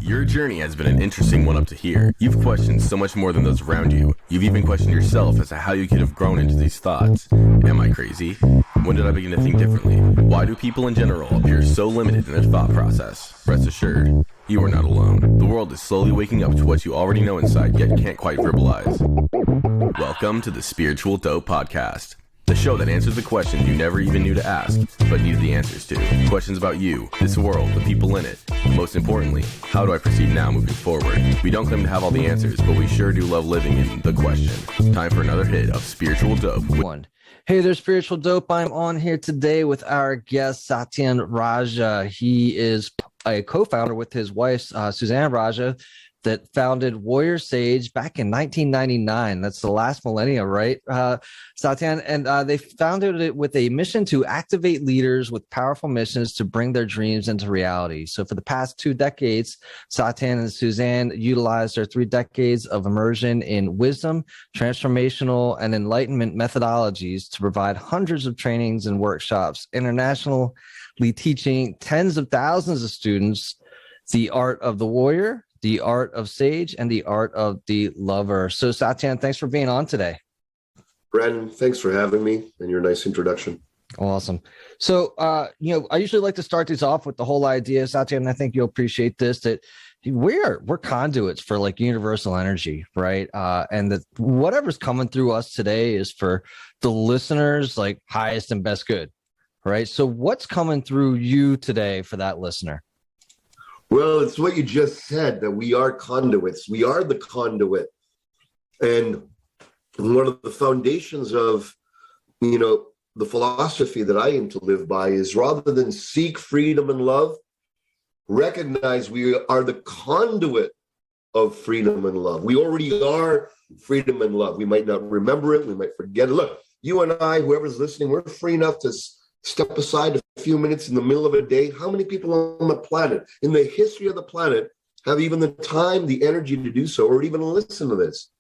Your journey has been an interesting one up to here. You've questioned so much more than those around you. You've even questioned yourself as to how you could have grown into these thoughts. Am I crazy? When did I begin to think differently? Why do people in general appear so limited in their thought process? Rest assured, you are not alone. The world is slowly waking up to what you already know inside, yet can't quite verbalize. Welcome to the Spiritual Dope Podcast. The show that answers the questions you never even knew to ask, but needed the answers to. Questions about you, this world, the people in it. Most importantly, how do I proceed now moving forward? We don't claim to have all the answers, but we sure do love living in the question. Time for another hit of Spiritual Dope. Hey there, Spiritual Dope. I'm on here today with our guest, Satyen Raja. He is a co-founder with his wife, Suzanne Raja, that founded Warrior Sage back in 1999. That's the last millennia, right, Satyen? And they founded it with a mission to activate leaders with powerful missions to bring their dreams into reality. So for the past 2 decades, Satyen and Suzanne utilized their 3 decades of immersion in wisdom, transformational, and enlightenment methodologies to provide hundreds of trainings and workshops, internationally teaching tens of thousands of students the art of the warrior, the art of sage, and the art of the lover. So Satyen, thanks for being on today. Brandon, thanks for having me and your nice introduction. Awesome. So, I usually like to start these off with the whole idea, Satyen, and I think you'll appreciate this, that we're conduits for like universal energy, right? And that whatever's coming through us today is for the listeners, like highest and best good, right? So what's coming through you today for that listener? Well, it's what you just said, that we are conduits. We are the conduit. And one of the foundations of, the philosophy that I aim to live by is, rather than seek freedom and love, recognize we are the conduit of freedom and love. We already are freedom and love. We might not remember it. We might forget it. Look, you and I, whoever's listening, we're free enough to step aside a few minutes in the middle of a day. How many people on the planet, in the history of the planet, have even the time, the energy to do so, or even listen to this?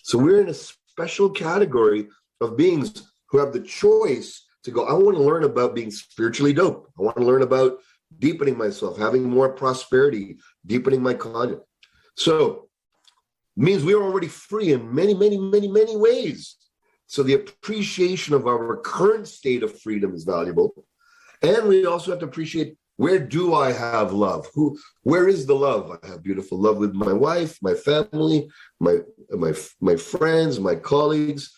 So we're in a special category of beings who have the choice to go, I want to learn about being spiritually dope. I want to learn about deepening myself, having more prosperity, deepening my conduit. So it means we are already free in many, many, many, many ways. So the appreciation of our current state of freedom is valuable. And we also have to appreciate, where do I have love? Where is the love? I have beautiful love with my wife, my family, my friends, my colleagues.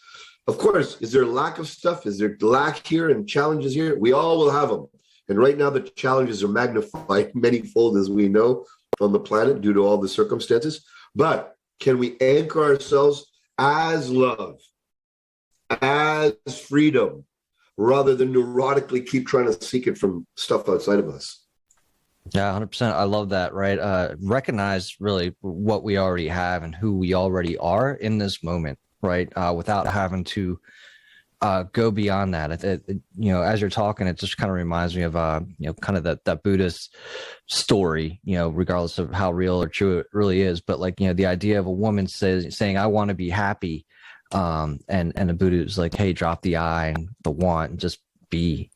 Of course, is there lack of stuff? Is there lack here and challenges here? We all will have them. And right now the challenges are magnified manyfold, as we know, on the planet due to all the circumstances. But can we anchor ourselves as love, as freedom, rather than neurotically keep trying to seek it from stuff outside of us? Yeah, 100%. I love that, right? Recognize really what we already have and who we already are in this moment, right? Without having to go beyond that. As you're talking, it just kind of reminds me of, kind of that Buddhist story, regardless of how real or true it really is. But like, the idea of a woman saying, I want to be happy. And the Buddha is like, hey, drop the I and the want and just be,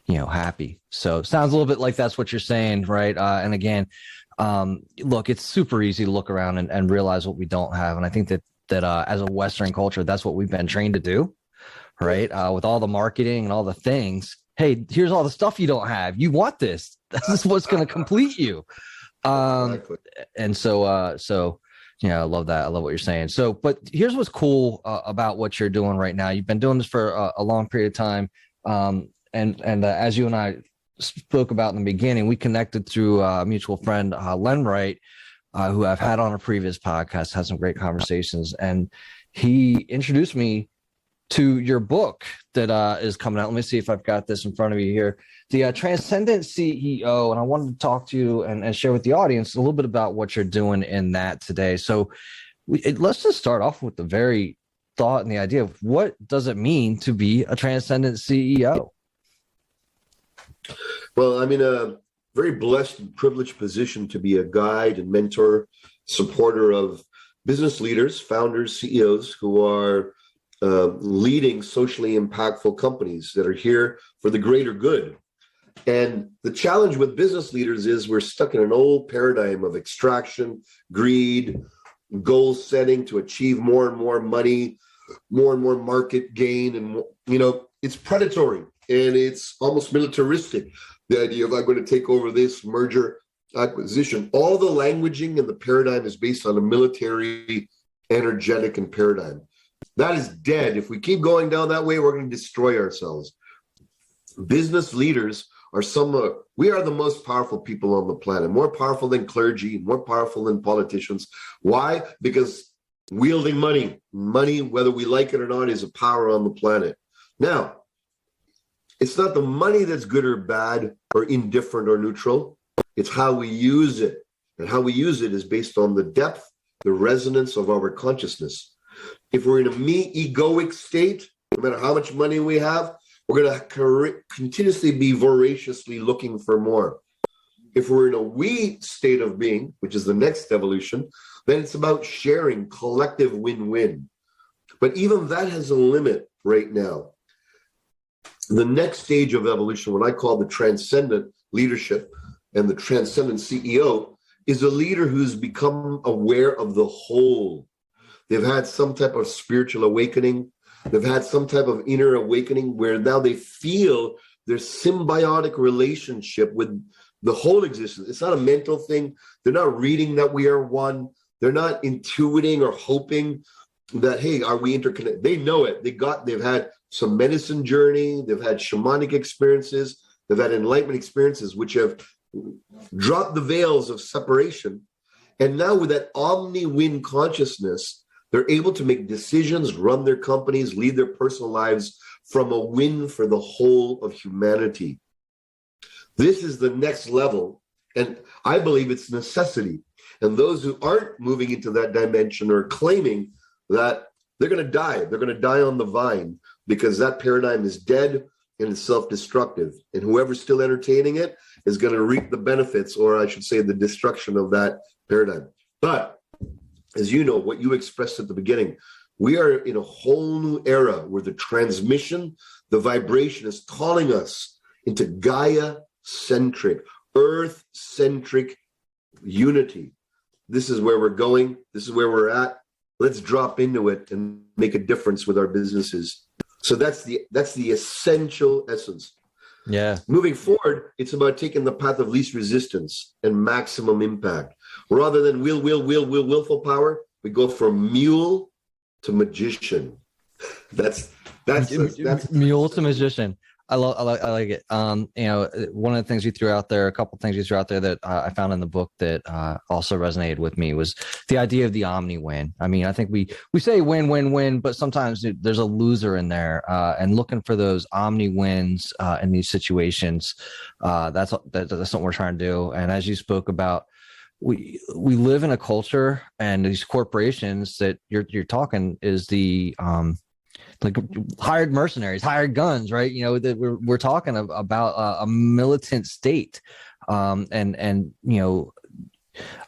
happy. So it sounds a little bit like that's what you're saying, right? And again, look, it's super easy to look around and realize what we don't have. And I think that as a Western culture, that's what we've been trained to do, right? With all the marketing and all the things. Hey, here's all the stuff you don't have. You want this. This is what's going to complete you. Exactly. And so, I love that. I love what you're saying. So, but here's what's cool about what you're doing right now. You've been doing this for a long period of time. And as you and I spoke about in the beginning, we connected through a mutual friend, Len Wright, who I've had on a previous podcast, had some great conversations. And he introduced me to your book that is coming out. Let me see if I've got this in front of you here. The Transcendent CEO. And I wanted to talk to you and share with the audience a little bit about what you're doing in that today. So let's just start off with the very thought and the idea of, what does it mean to be a Transcendent CEO? Well, I'm in a very blessed and privileged position to be a guide and mentor, supporter of business leaders, founders, CEOs who are leading socially impactful companies that are here for the greater good. And the challenge with business leaders is we're stuck in an old paradigm of extraction, greed, goal setting to achieve more and more money, more and more market gain. And, it's predatory and it's almost militaristic. The idea of I'm going to take over this merger acquisition. All the languaging and the paradigm is based on a military energetic and paradigm. That is dead. If we keep going down that way, we're going to destroy ourselves. Business leaders we are the most powerful people on the planet, more powerful than clergy, more powerful than politicians. Why? Because wielding money, whether we like it or not, is a power on the planet. Now, it's not the money that's good or bad or indifferent or neutral. It's how we use it. And how we use it is based on the depth, the resonance of our consciousness. If we're in a me egoic state, no matter how much money we have, we're going to continuously be voraciously looking for more. If we're in a we state of being, which is the next evolution, then it's about sharing, collective win-win. But even that has a limit right now. The next stage of evolution, what I call the transcendent leadership and the transcendent CEO, is a leader who's become aware of the whole. They've had some type of spiritual awakening. They've had some type of inner awakening where now they feel their symbiotic relationship with the whole existence. It's not a mental thing. They're not reading that we are one. They're not intuiting or hoping that, hey, are we interconnected? They know it. They've had some medicine journey. They've had shamanic experiences. They've had enlightenment experiences, which have dropped the veils of separation. And now with that OmniWin consciousness, they're able to make decisions, run their companies, lead their personal lives from a win for the whole of humanity. This is the next level, and I believe it's necessity. And those who aren't moving into that dimension are claiming that they're going to die. They're going to die on the vine because that paradigm is dead and it's self-destructive. And whoever's still entertaining it is going to reap the benefits, or I should say the destruction of that paradigm. But as you know, what you expressed at the beginning, we are in a whole new era where the transmission, the vibration is calling us into Gaia-centric, Earth-centric unity. This is where we're going. This is where we're at. Let's drop into it and make a difference with our businesses. So that's the essential essence. Yeah. Moving forward, it's about taking the path of least resistance and maximum impact. Rather than willful power, we go from mule to magician. That's mule to magician. I like it. One of the things you threw out there, a couple of things you threw out there that I found in the book that also resonated with me was the idea of the OmniWin. I mean, I think we say win, but sometimes there's a loser in there, and looking for those OmniWins in these situations. That's what we're trying to do. And as you spoke about, we live in a culture, and these corporations that you're talking is the like hired mercenaries, hired guns, right? That we're talking about a militant state, and I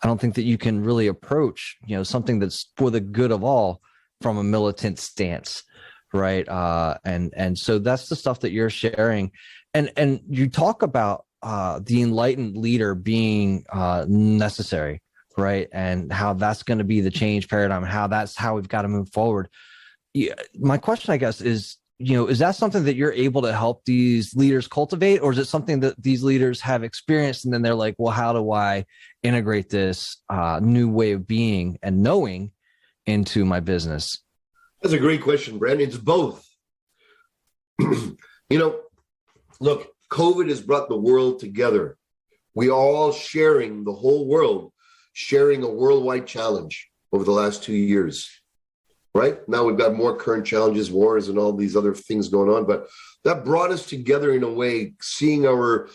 don't think that you can really approach something that's for the good of all from a militant stance, right? And so that's the stuff that you're sharing, and you talk about the enlightened leader being necessary, right? And how that's going to be the change paradigm, and how we've got to move forward. Yeah, my question, I guess, is, is that something that you're able to help these leaders cultivate, or is it something that these leaders have experienced and then they're like, well, how do I integrate this new way of being and knowing into my business? That's a great question, Brandon. It's both. Look, COVID has brought the world together. We all sharing, the whole world, sharing a worldwide challenge over the last 2 years. Right now, we've got more current challenges, wars, and all these other things going on. But that brought us together in a way, seeing our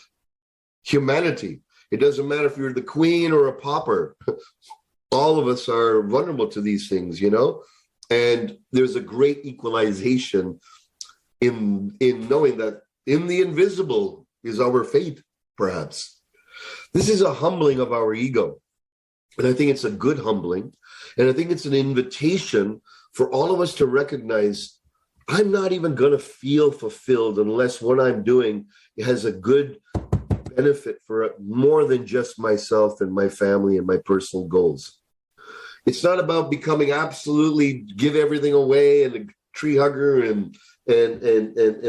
humanity. It doesn't matter if you're the queen or a pauper. All of us are vulnerable to these things, And there's a great equalization in knowing that in the invisible is our fate, perhaps. This is a humbling of our ego. And I think it's a good humbling. And I think it's an invitation for all of us to recognize I'm not even going to feel fulfilled unless what I'm doing has a good benefit for more than just myself and my family and my personal goals. It's not about becoming absolutely give everything away and a tree hugger and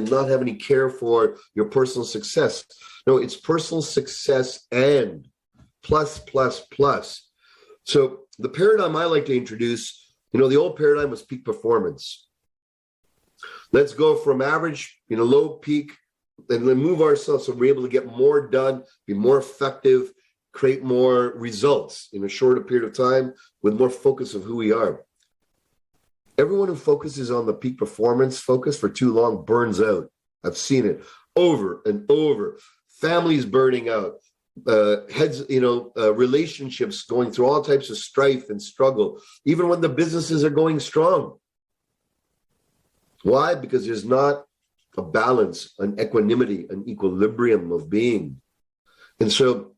not have any care for your personal success. No, it's personal success and plus, plus, plus. So the paradigm I like to introduce, the old paradigm was peak performance. Let's go from average, low peak, and then move ourselves so we're able to get more done, be more effective, create more results in a shorter period of time with more focus of who we are. Everyone who focuses on the peak performance focus for too long burns out. I've seen it over and over. Families burning out, relationships going through all types of strife and struggle, even when the businesses are going strong. Why? Because there's not a balance, an equanimity, an equilibrium of being. And so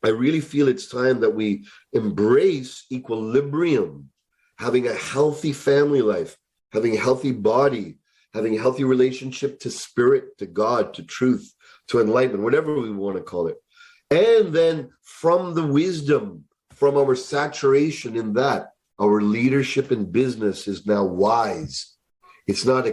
I really feel it's time that we embrace equilibrium, having a healthy family life, having a healthy body, having a healthy relationship to spirit, to God, to truth, to enlightenment, whatever we want to call it. And then from the wisdom, from our saturation in that, our leadership in business is now wise. It's not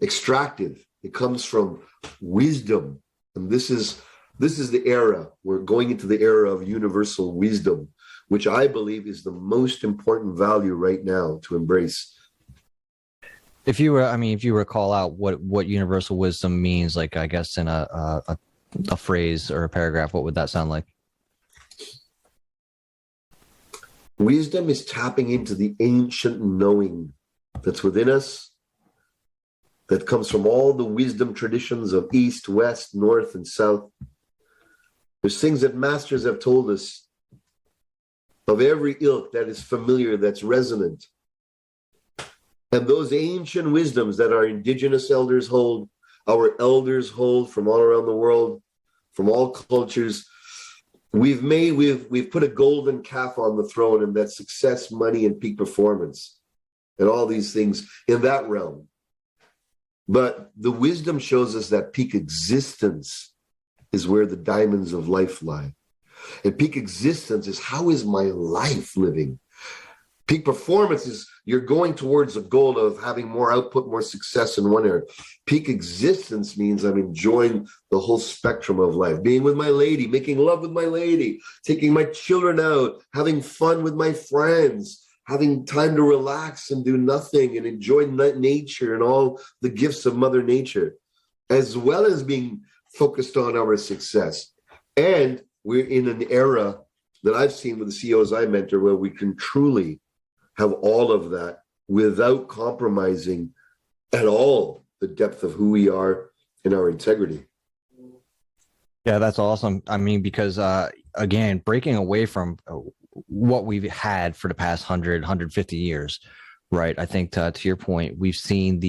extractive. It comes from wisdom. And this is the era. We're going into the era of universal wisdom, which I believe is the most important value right now to embrace. If you were call out what universal wisdom means, like I guess in a phrase or a paragraph, what would that sound like? Wisdom is tapping into the ancient knowing that's within us, that comes from all the wisdom traditions of East, West, North, and South. There's things that masters have told us of every ilk that is familiar, that's resonant. And those ancient wisdoms that our indigenous elders hold, our elders hold from all around the world, from all cultures, we've put a golden calf on the throne, and that's success, money, and peak performance, and all these things in that realm. But the wisdom shows us that peak existence is where the diamonds of life lie. And peak existence is, how is my life living? Peak performance is you're going towards a goal of having more output, more success in one area. Peak existence means I'm enjoying the whole spectrum of life, being with my lady, making love with my lady, taking my children out, having fun with my friends, having time to relax and do nothing and enjoy nature and all the gifts of Mother Nature, as well as being focused on our success. And we're in an era that I've seen with the CEOs I mentor where we can truly have all of that without compromising at all the depth of who we are and our integrity. Yeah, that's awesome. I mean, because again, breaking away from what we've had for the past 100, 150 years, right? I think to your point, we've seen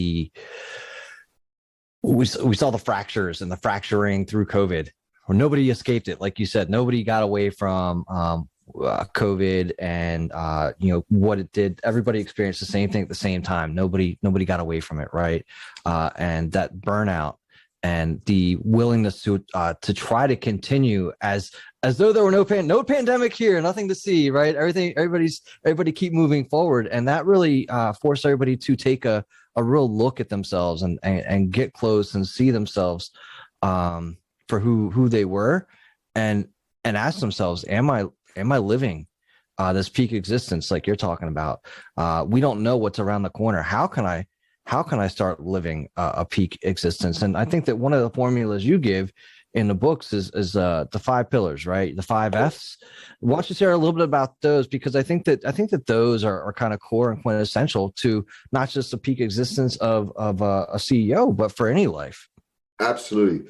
we saw the fractures and the fracturing through COVID. Nobody escaped it. Like you said, nobody got away from COVID and what it did. Everybody experienced the same thing at the same time. Nobody got away from it, right? And that burnout and the willingness to try to continue as though there were no pandemic here, nothing to see, right? Everybody keep moving forward, and that really forced everybody to take a real look at themselves and get close and see themselves for who they were, and ask themselves, am I living this peak existence like you're talking about? We don't know what's around the corner. How can I start living a peak existence? And I think that one of the formulas you give in the books is the 5 pillars, right? The 5 F's. Why don't you share a little bit about those? Because I think that those are kind of core and quintessential to not just the peak existence of a CEO, but for any life. Absolutely.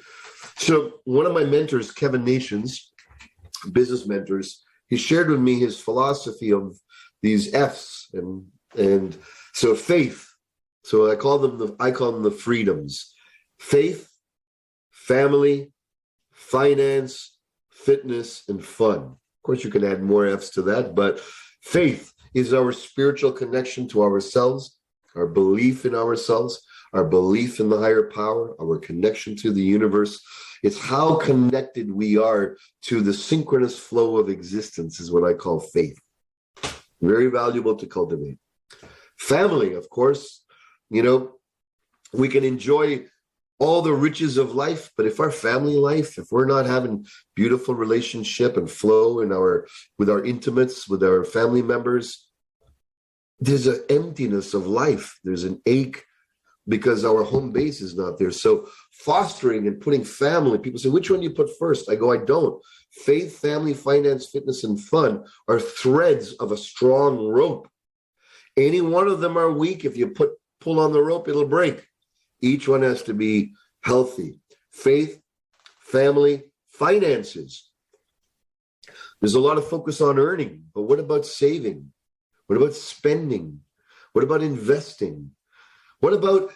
So one of my mentors, Kevin Nations, business mentors, he shared with me his philosophy of these F's and so faith. So I call them the freedoms: faith, family, finance, fitness, and fun. Of course, you can add more F's to that, but faith is our spiritual connection to ourselves, our belief in ourselves, our belief in the higher power, our connection to the universe. It's how connected we are to the synchronous flow of existence is what I call faith. Very valuable to cultivate. Family, of course, we can enjoy all the riches of life, but if our family life, if we're not having beautiful relationship and flow with our intimates, with our family members, there's an emptiness of life. There's an ache because our home base is not there. So fostering and putting family, people say, which one do you put first? I go, I don't. Faith, family, finance, fitness, and fun are threads of a strong rope. Any one of them are weak. If you pull on the rope, it'll break. Each one has to be healthy. Faith, family, finances. There's a lot of focus on earning, but what about saving? What about spending? What about investing? What about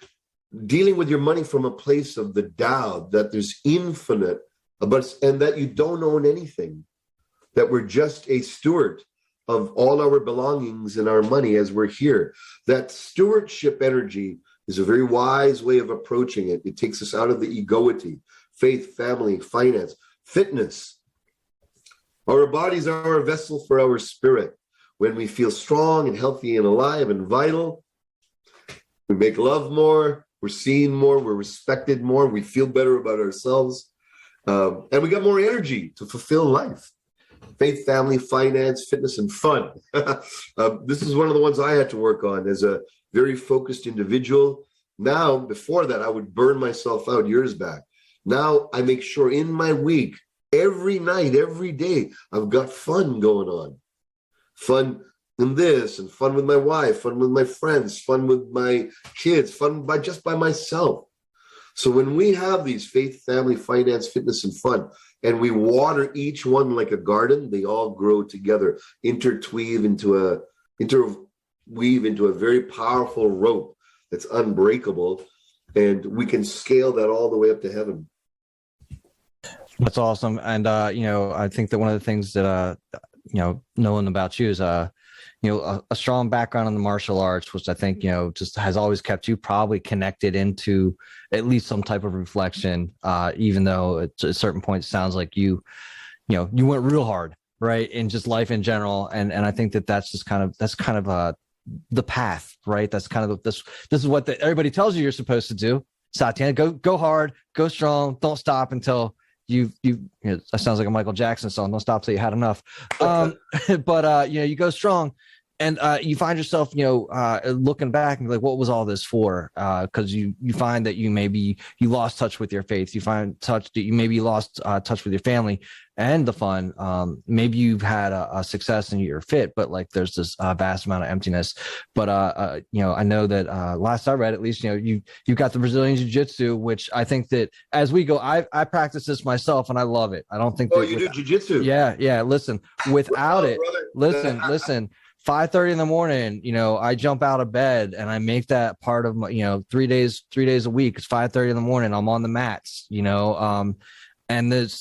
dealing with your money from a place of the Tao, that there's infinite, and that you don't own anything, that we're just a steward of all our belongings and our money as we're here. That stewardship energy is a very wise way of approaching it. It takes us out of the egoity. Faith, family, finance, fitness. Our bodies are a vessel for our spirit. When we feel strong and healthy and alive and vital, we make love more, we're seen more, we're respected more, we feel better about ourselves, and we got more energy to fulfill life. Faith, family, finance, fitness, and fun. This is one of the ones I had to work on as a very focused individual. Now, before that, I would burn myself out years back. Now I make sure in my week, every night, every day, I've got fun going on. Fun in this, and fun with my wife, fun with my friends, fun with my kids, fun just by myself. So when we have these faith, family, finance, fitness, and fun, and we water each one like a garden, they all grow together, interweave into a very powerful rope that's unbreakable, and we can scale that all the way up to heaven. That's awesome. And I think that one of the things that knowing about you is a strong background in the martial arts, which I think just has always kept you probably connected into at least some type of reflection, even though at a certain point it sounds like you went real hard, right, in just life in general. And I think that's just kind of the path, right? That's kind of this is what everybody tells you you're supposed to do. Satyen, go hard, go strong, don't stop until that sounds like a Michael Jackson song. Don't stop till you had enough. But you go strong, and you find yourself, looking back and be like, what was all this for? Because you find that you lost touch with your faith. You find that you maybe lost touch with your family and the fun. Maybe you've had a success and you're fit, but like there's this vast amount of emptiness. But I know that last I read, at least, you've got the Brazilian Jiu-Jitsu, which I think that as we go, I practice this myself and I love it. I don't think. Oh, you do Jiu-Jitsu? Yeah. Listen, without it, listen. 5:30 in the morning, I jump out of bed and I make that part of my, 3 days a week. It's 5:30 in the morning. I'm on the mats, and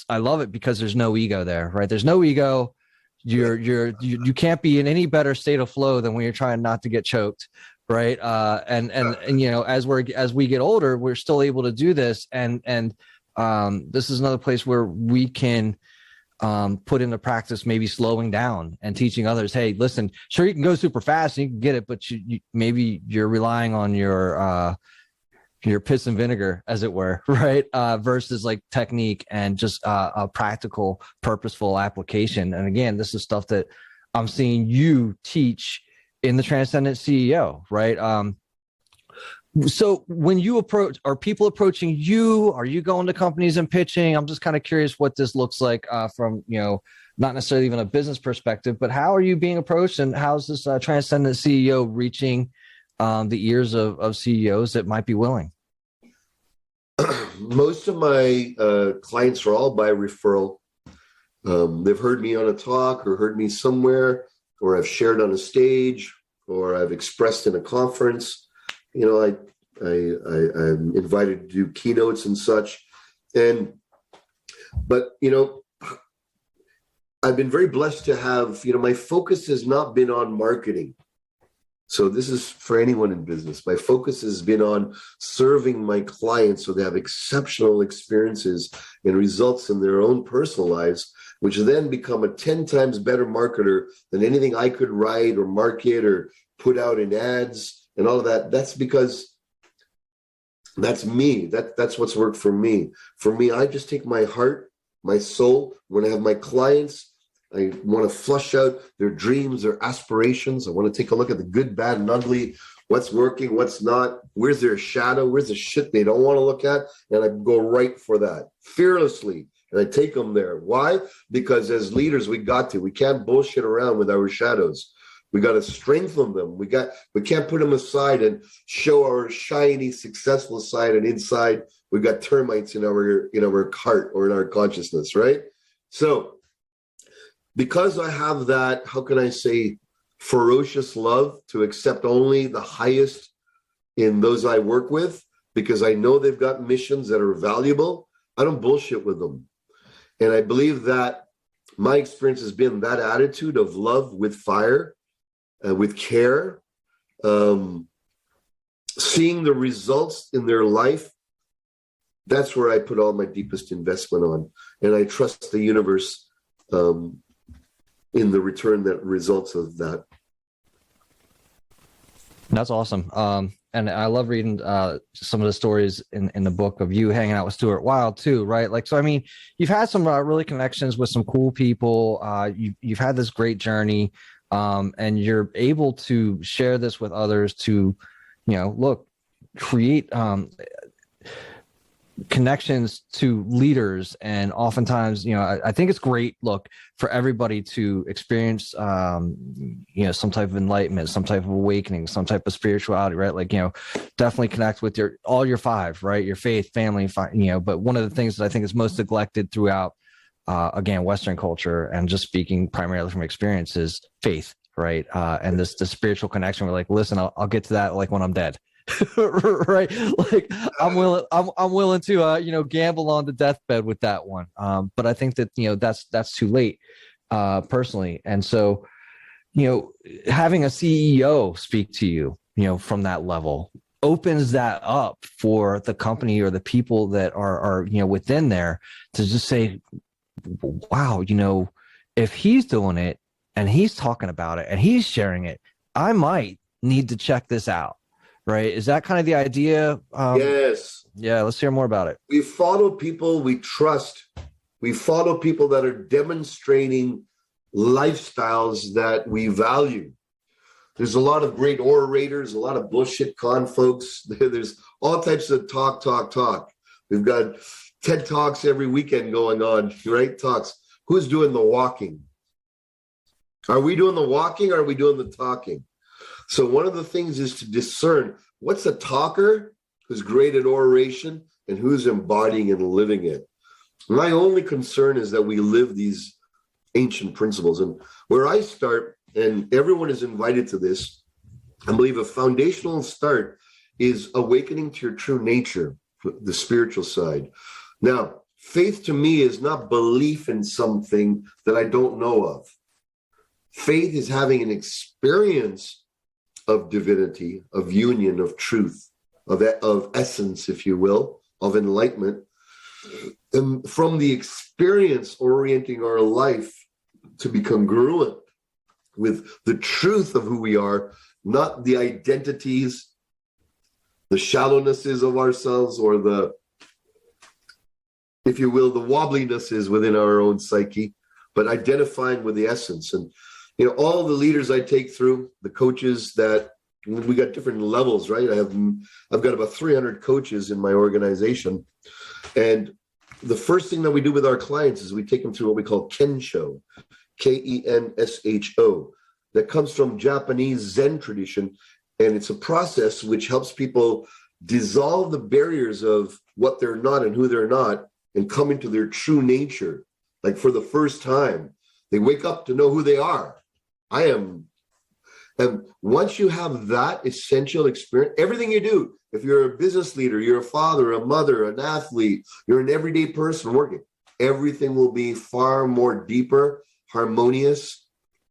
I love it because there's no ego there, right? There's no ego. You can't be in any better state of flow than when you're trying not to get choked, right? And as we get older, we're still able to do this, and this is another place where we can put into practice maybe slowing down and teaching others, hey, listen, sure, you can go super fast and you can get it, but maybe you're relying on your piss and vinegar, as it were, right? Versus like technique and just a practical, purposeful application. And again, this is stuff that I'm seeing you teach in the Transcendent CEO, right? So when you are people approaching you? Are you going to companies and pitching? I'm just kind of curious what this looks like from, not necessarily even a business perspective, but how are you being approached, and how's this Transcendent CEO reaching the ears of CEOs that might be willing? Most of my clients are all by referral. They've heard me on a talk or heard me somewhere, or I've shared on a stage, or I've expressed in a conference. I'm invited to do keynotes and such. But I've been very blessed to have, my focus has not been on marketing. So this is for anyone in business. My focus has been on serving my clients so they have exceptional experiences and results in their own personal lives, which then become a 10 times better marketer than anything I could write or market or put out in ads and all of that. That's because that's me. That's what's worked for me. For me, I just take my heart, my soul. When I have my clients, I want to flush out their dreams, their aspirations. I want to take a look at the good, bad, and ugly, what's working, what's not, where's their shadow, where's the shit they don't want to look at, and I go right for that, fearlessly, and I take them there. Why? Because as leaders, we can't bullshit around with our shadows. We got to strengthen them. We can't put them aside and show our shiny, successful side, and inside we got termites in our heart or in our consciousness, right? So, because I have that, how can I say, ferocious love to accept only the highest in those I work with, because I know they've got missions that are valuable, I don't bullshit with them. And I believe that my experience has been that attitude of love with fire, with care, seeing the results in their life. That's where I put all my deepest investment on. And I trust the universe in the return that results of that. That's awesome. And I love reading some of the stories in the book of you hanging out with Stuart Wilde too, right? Like, so, I mean, you've had some really connections with some cool people. You've had this great journey, and you're able to share this with others to, create connections to leaders. And oftentimes, I think it's great, for everybody to experience, some type of enlightenment, some type of awakening, some type of spirituality, right? Like, definitely connect with all your five, right? Your faith, family, but one of the things that I think is most neglected throughout, again, Western culture, and just speaking primarily from experience, is faith, right? And the spiritual connection. We're like, listen, I'll get to that when I'm dead. Right, like I'm willing to gamble on the deathbed with that one, but I think that that's too late, personally. And so having a CEO speak to you from that level opens that up for the company or the people that are within there to just say, wow, if he's doing it and he's talking about it and he's sharing it, I might need to check this out. Right? Is that kind of the idea? Yes. Yeah, let's hear more about it. We follow people we trust. We follow people that are demonstrating lifestyles that we value. There's a lot of great orators, a lot of bullshit con folks. There's all types of talk. We've got TED Talks every weekend going on, right? Talks. Who's doing the walking? Are we doing the walking or are we doing the talking? So one of the things is to discern what's a talker who's great at oration and who's embodying and living it. My only concern is that we live these ancient principles. And where I start, and everyone is invited to this, I believe a foundational start is awakening to your true nature, the spiritual side. Now, faith to me is not belief in something that I don't know of. Faith is having an experience of divinity, of union, of truth, of essence, if you will, of enlightenment. And from the experience, orienting our life to be congruent with the truth of who we are, not the identities, the shallownesses of ourselves, or the, if you will, the wobblynesses within our own psyche, but identifying with the essence. And all the leaders I take through, the coaches that we got different levels, right? I've got about 300 coaches in my organization. And the first thing that we do with our clients is we take them through what we call Kensho, Kensho. That comes from Japanese Zen tradition. And it's a process which helps people dissolve the barriers of what they're not and who they're not and come into their true nature. Like for the first time, they wake up to know who they are. I am. And once you have that essential experience, everything you do, if you're a business leader, you're a father, a mother, an athlete, you're an everyday person working, everything will be far more deeper, harmonious,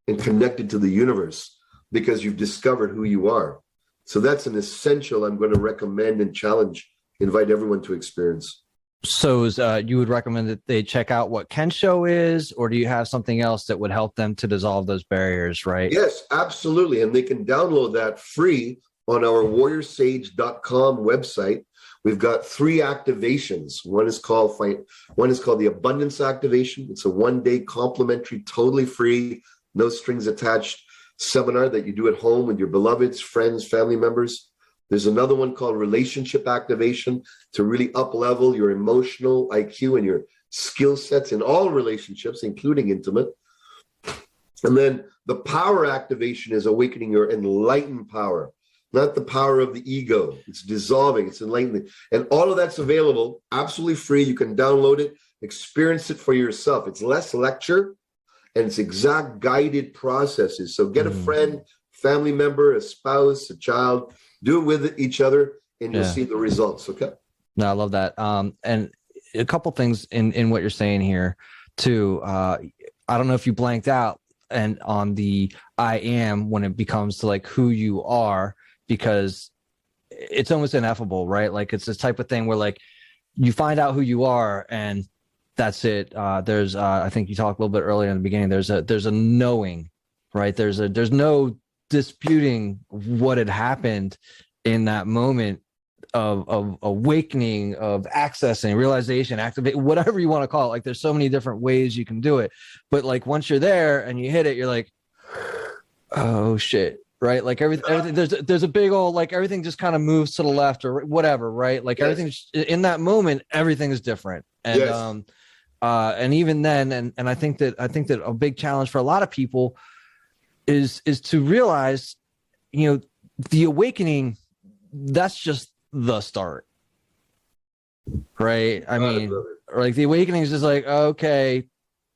and connected to the universe. because you've discovered who you are. So that's an essential I'm going to recommend and challenge, invite everyone to experience. So you would recommend that they check out what Kensho is, or do you have something else that would help them to dissolve those barriers, right? Yes, absolutely. And they can download that free on our warriorsage.com website. We've got 3 activations. One is called the Abundance Activation. It's a 1-day complimentary, totally free, no strings attached seminar that you do at home with your beloveds, friends, family members. There's another one called Relationship Activation to really up-level your emotional IQ and your skill sets in all relationships, including intimate. And then the Power Activation is awakening your enlightened power, not the power of the ego. It's dissolving, it's enlightening. And all of that's available, absolutely free. You can download it, experience it for yourself. It's less lecture, and it's exact guided processes. So get a friend, family member, a spouse, a child, do it with each other, and you'll see the results. Okay. No, I love that. And a couple things in what you're saying here too. I don't know if you blanked out and on the I am when it becomes to like who you are, because it's almost ineffable, right? Like it's this type of thing where like you find out who you are and that's it. There's I think you talked a little bit earlier in the beginning. There's a knowing, right? There's no disputing what had happened in that moment of awakening, of accessing, realization, activate, whatever you want to call it. Like there's so many different ways you can do it, but like once you're there and you hit it, you're like, oh shit, right? Like everything there's a big old, like everything just kind of moves to the left or whatever, right? Like everything's in that moment, everything is different. And and even then, and I think that a big challenge for a lot of people is to realize, you know, the awakening, that's just the start, right? I mean, like the awakening is just like, okay,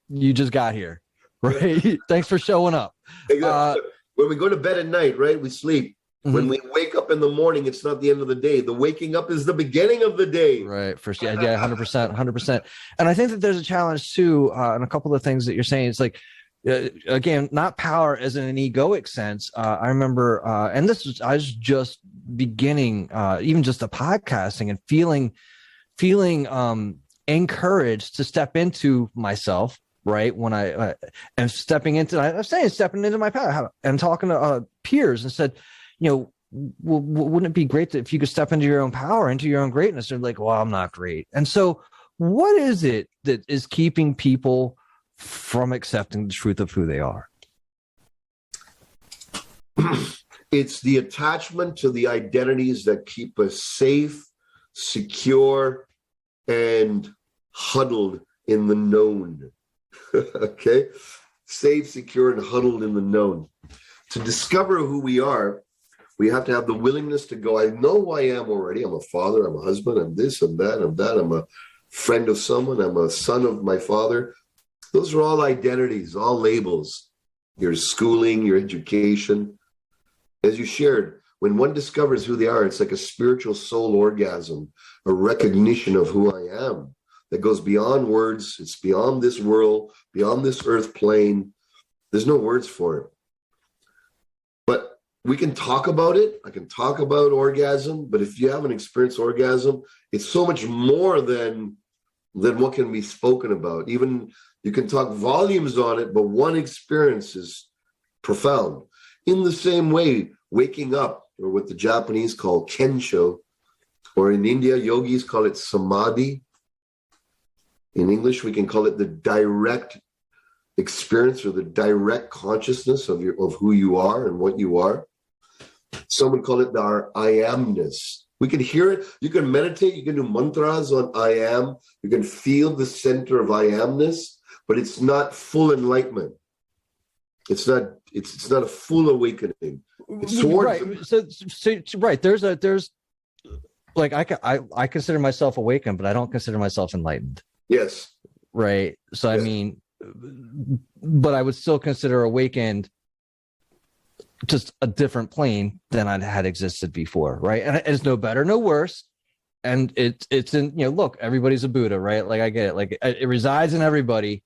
you just got here, right? Thanks for showing up. When we go to bed at night, right, we sleep. When we wake up in the morning, it's not the end of the day. The waking up is the beginning of the day. Right. First, yeah, 100%. And I think that there's a challenge too, and a couple of things that you're saying. It's like, again, not power as in an egoic sense. I remember, and I was just beginning, even just the podcasting and feeling encouraged to step into myself, right? When I am stepping into my power and talking to peers and said, you know, wouldn't it be great if you could step into your own power, into your own greatness? They're like, well, I'm not great. And so what is it that is keeping people from accepting the truth of who they are? It's the attachment to the identities that keep us safe, secure, and huddled in the known. Okay? Safe, secure, and huddled in the known. To discover who we are, we have to have the willingness to go, I know who I am already. I'm a father, I'm a husband, I'm this, I'm that, I'm that. I'm a friend of someone, I'm a son of my father. Those are all identities, all labels. Your schooling, your education. As you shared, when one discovers who they are, it's like a spiritual soul orgasm, a recognition of who I am that goes beyond words. It's beyond this world, beyond this earth plane. There's no words for it. But we can talk about it. I can talk about orgasm, but if you haven't experienced orgasm, it's so much more than what can be spoken about. Even you can talk volumes on it, but one experience is profound. In the same way, waking up, or what the Japanese call kensho, or in India, yogis call it samadhi. In English, we can call it the direct experience or the direct consciousness of who you are and what you are. Someone call it our I amness. We can hear it. You can meditate. You can do mantras on I am. You can feel the center of I amness, but it's not full enlightenment. It's not a full awakening. It's towards right. So right. There's like I consider myself awakened, but I don't consider myself enlightened. Yes. Right. So Yes. I mean, but I would still consider awakened just a different plane than I had existed before, right? And it's no better, no worse. And it's in, you know, look, everybody's a Buddha, right? Like I get it. Like it resides in everybody,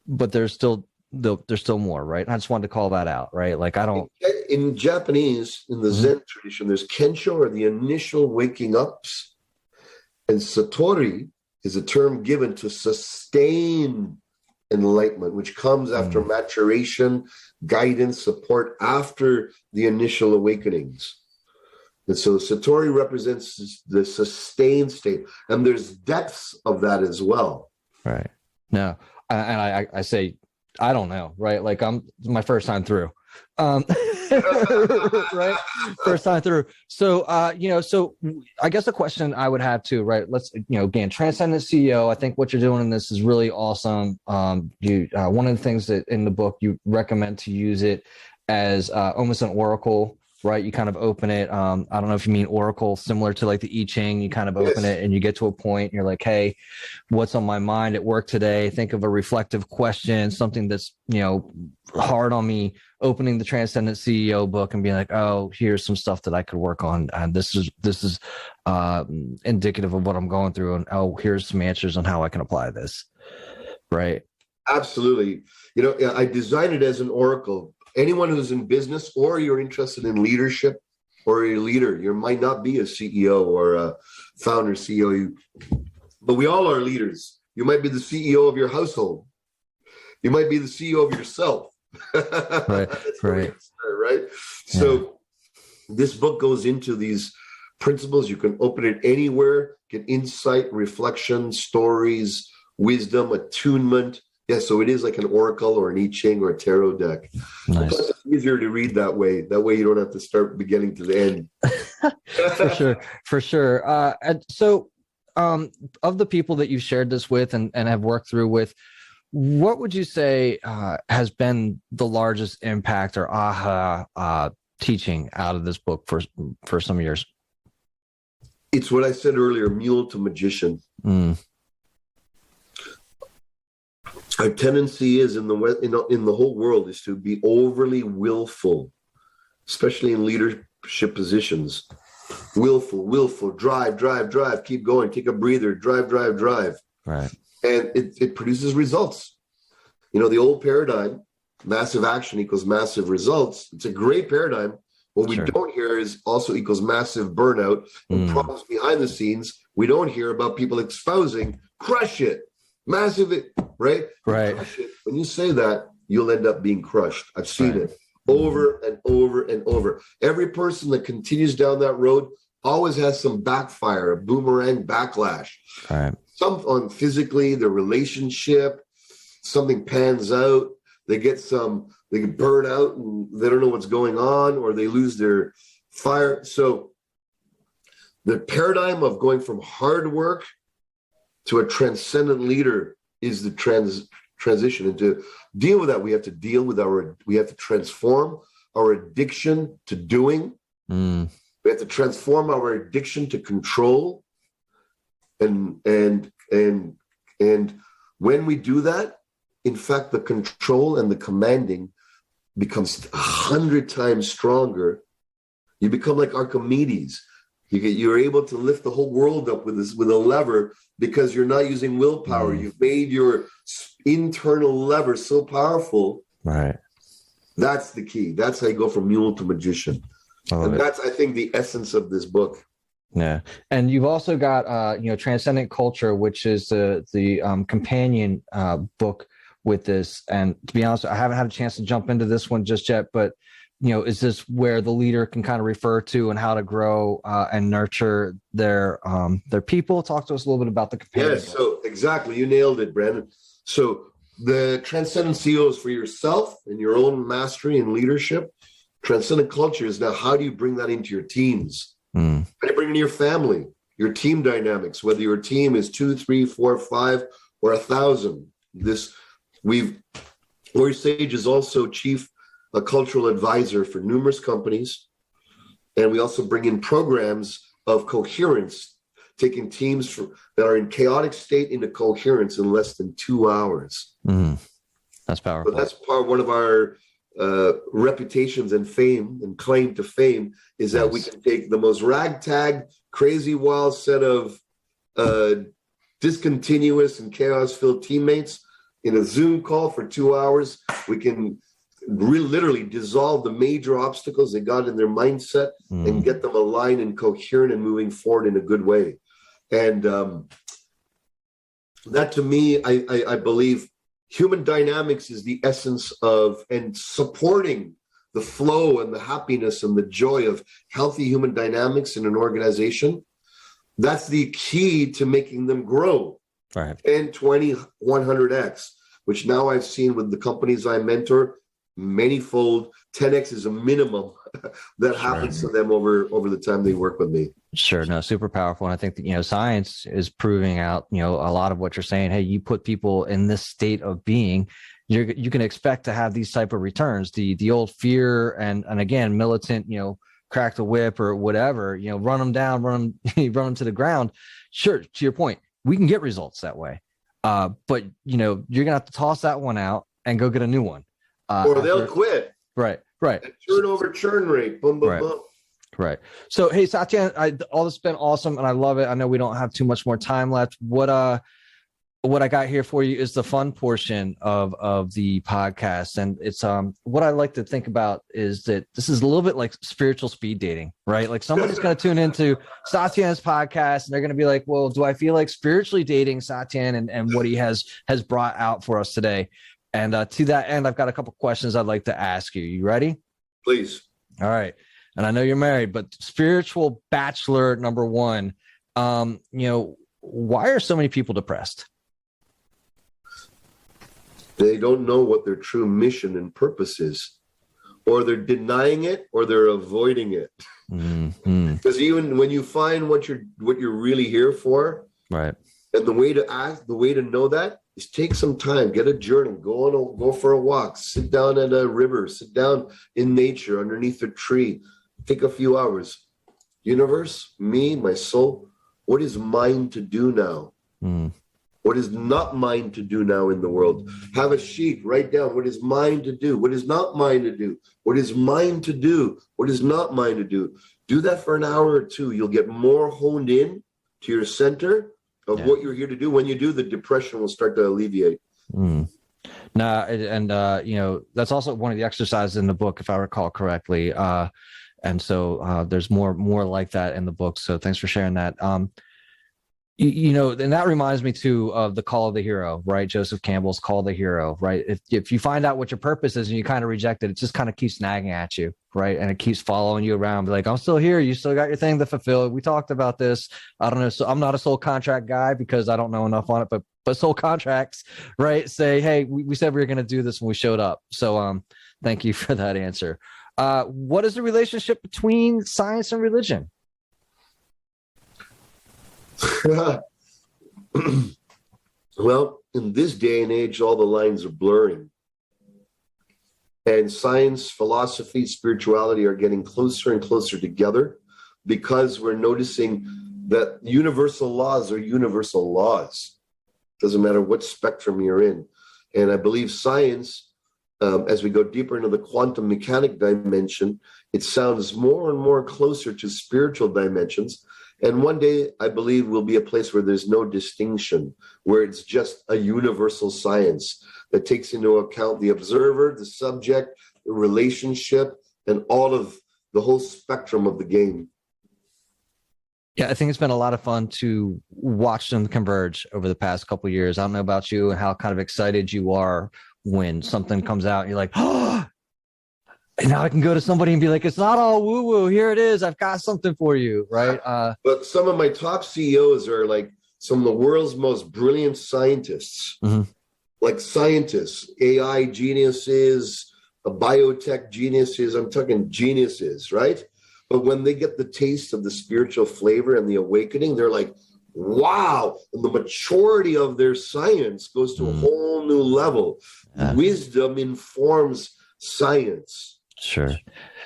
but there's still there's still more, right? I just wanted to call that out, right? Like I don't. In Japanese, in the Zen tradition, there's kensho, or the initial waking ups, and satori is a term given to sustain enlightenment, which comes after maturation, guidance, support after the initial awakenings. And so satori represents the sustained state, and there's depths of that as well. Right. No, and I say I don't know, right? Like my first time through. Right, first time through. So so I guess the question I would have too, right? Let's again, transcendent CEO. I think what you're doing in this is really awesome. You one of the things that in the book you recommend to use it as almost an oracle, right? You kind of open it. I don't know if you mean oracle similar to like the I Ching. You kind of open it and you get to a point and you're like, hey, what's on my mind at work today? Think of a reflective question, something that's hard on me. Opening the Transcendent CEO book and being like, oh, here's some stuff that I could work on, and this is indicative of what I'm going through, and oh, here's some answers on how I can apply this. Right? Absolutely. I designed it as an oracle. Anyone who's in business, or you're interested in leadership, or you're a leader, you might not be a CEO or a founder CEO, but we all are leaders. You might be the CEO of your household. You might be the CEO of yourself. Right. So this book goes into these principles. You can open it anywhere, get insight, reflection, stories, wisdom, attunement. Yeah, so it is like an oracle or an I Ching or a tarot deck. Nice. Plus, it's easier to read that way. That way you don't have to start beginning to the end. For sure. And so of the people that you've shared this with and have worked through with, what would you say has been the largest impact or aha teaching out of this book for some years? It's what I said earlier, mule to magician. Our tendency is in the whole world is to be overly willful, especially in leadership positions. Willful, drive, keep going, take a breather, drive. Right. And it produces results. The old paradigm, massive action equals massive results. It's a great paradigm. What we don't hear is also equals massive burnout and problems behind the scenes. We don't hear about people espousing, crush it, massive it, right? Right. Crush it. When you say that, you'll end up being crushed. I've seen it over and over and over. Every person that continues down that road always has some backfire, a boomerang backlash. Right. Some on physically, their relationship, something pans out, they get burn out and they don't know what's going on, or they lose their fire. So the paradigm of going from hard work to a transcendent leader is the transition. And to deal with that, we have to transform our addiction to doing. We have to transform our addiction to control. And when we do that, in fact, the control and the commanding becomes 100 times stronger. You become like Archimedes. You're able to lift the whole world up with a lever because you're not using willpower. You've made your internal lever so powerful. Right. That's the key. That's how you go from mule to magician. That's, I think, the essence of this book. Yeah, and you've also got Transcendent Culture, which is the companion book with this. And to be honest, I haven't had a chance to jump into this one just yet, but is this where the leader can kind of refer to and how to grow and nurture their people? Talk to us a little bit about the companion. Yes, so exactly, you nailed it, Brandon. So the Transcendent CEO is for yourself and your own mastery and leadership. Transcendent Culture is now how do you bring that into your teams? How do you bring it into your family, your team dynamics, whether your team is 2, 3, 4, 5, or 1,000. Warrior Sage is also a cultural advisor for numerous companies. And we also bring in programs of coherence, taking teams that are in chaotic state into coherence in less than 2 hours. That's powerful. So that's one of our reputations and fame and claim to fame is that we can take the most ragtag, crazy, wild set of discontinuous and chaos-filled teammates in a Zoom call for 2 hours We can literally dissolve the major obstacles they got in their mindset and get them aligned and coherent and moving forward in a good way. And that to me, I believe human dynamics is the essence of, and supporting the flow and the happiness and the joy of healthy human dynamics in an organization. That's the key to making them grow 10, 20, 100x, which now I've seen with the companies I mentor, manyfold. 10x is a minimum that happens to them over the time they work with me. Sure. No, super powerful. And I think that, you know, science is proving out, you know, a lot of what you're saying. Hey, you put people in this state of being, you can expect to have these type of returns. The old fear and again, militant, you know, crack the whip or whatever, you know, run them down, run them to the ground. Sure. To your point, we can get results that way. But you know, you're going to have to toss that one out and go get a new one. Or they'll quit. Right. And turnover, churn rate. Boom, boom, boom. Right. So, hey, Satyen, all this has been awesome, and I love it. I know we don't have too much more time left. What I got here for you is the fun portion of the podcast, and it's what I like to think about is that this is a little bit like spiritual speed dating, right? Like somebody's going to tune into Satyen's podcast, and they're going to be like, "Well, do I feel like spiritually dating Satyen and what he has brought out for us today?" And to that end, I've got a couple questions I'd like to ask you. You ready? Please. All right. And I know you're married, but spiritual bachelor number one, you know, why are so many people depressed? They don't know what their true mission and purpose is, or they're denying it, or they're avoiding it. Because even when you find what you're really here for, right, and the way to act, the way to know that is take some time, get a journal, go for a walk, sit down at a river, sit down in nature underneath a tree, take a few hours. Universe, me, my soul, what is mine to do now? What is not mine to do now in the world? Have a sheet, write down what is mine to do, what is not mine to do, what is mine to do, what is not mine to do. Do that for an hour or two. You'll get more honed in to your center of what you're here to do. When you do, the depression will start to alleviate. Nah, and you know, that's also one of the exercises in the book, if I recall correctly. And so there's more like that in the book. So thanks for sharing that. You know, and that reminds me too of the Call of the Hero, right? Joseph Campbell's Call of the Hero, right? If you find out what your purpose is and you kind of reject it, it just kind of keeps nagging at you, right? And it keeps following you around. Be like, I'm still here. You still got your thing to fulfill. We talked about this. I don't know. So I'm not a soul contract guy because I don't know enough on it, but soul contracts, right? Say, hey, we said we were going to do this when we showed up. So thank you for that answer. What is the relationship between science and religion? Well, in this day and age, all the lines are blurring. And science, philosophy, spirituality are getting closer and closer together because we're noticing that universal laws are universal laws. Doesn't matter what spectrum you're in. And I believe science, as we go deeper into the quantum mechanic dimension, it sounds more and more closer to spiritual dimensions. And one day, I believe, will be a place where there's no distinction, where it's just a universal science that takes into account the observer, the subject, the relationship, and all of the whole spectrum of the game. Yeah, I think it's been a lot of fun to watch them converge over the past couple of years. I don't know about you and how kind of excited you are when something comes out and you're like, oh, and now I can go to somebody and be like, it's not all woo-woo. Here it is. I've got something for you, right? But some of my top CEOs are like some of the world's most brilliant scientists, like scientists, AI geniuses, biotech geniuses. I'm talking geniuses, right? But when they get the taste of the spiritual flavor and the awakening, they're like, wow. And the maturity of their science goes to a whole new level. Wisdom informs science. Sure.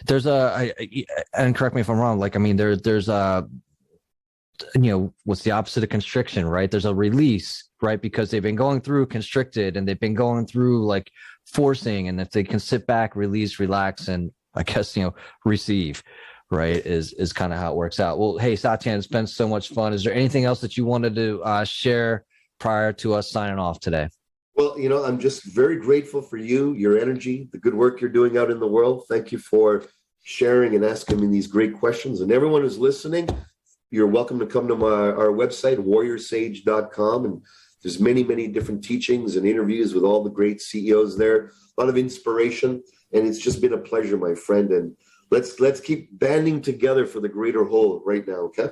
There's and correct me if I'm wrong. Like, I mean, there's you know, what's the opposite of constriction, right? There's a release, right? Because they've been going through constricted and they've been going through like forcing. And if they can sit back, release, relax, and I guess, you know, receive, right, is kind of how it works out. Well, hey, Satyen, it's been so much fun. Is there anything else that you wanted to share prior to us signing off today? Well, I'm just very grateful for you, your energy, the good work you're doing out in the world. Thank you for sharing and asking me these great questions. And everyone who's listening, you're welcome to come to our website, warriorsage.com. And there's many, many different teachings and interviews with all the great CEOs there. A lot of inspiration. And it's just been a pleasure, my friend. And let's keep banding together for the greater whole right now, okay?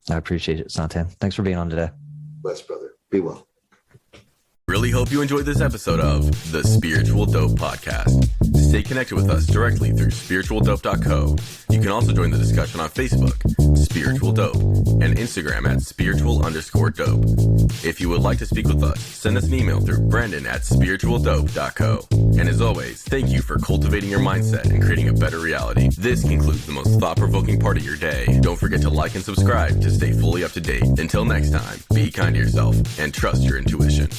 I appreciate it, Satyen. Thanks for being on today. Bless, brother. Be well. Really hope you enjoyed this episode of the Spiritual Dope Podcast. Stay connected with us directly through spiritualdope.co. You can also join the discussion on Facebook, Spiritual Dope, and Instagram at spiritual_dope. If you would like to speak with us, send us an email through brandon@spiritualdope.co. And as always, thank you for cultivating your mindset and creating a better reality. This concludes the most thought-provoking part of your day. Don't forget to like and subscribe to stay fully up to date. Until next time, be kind to yourself and trust your intuition.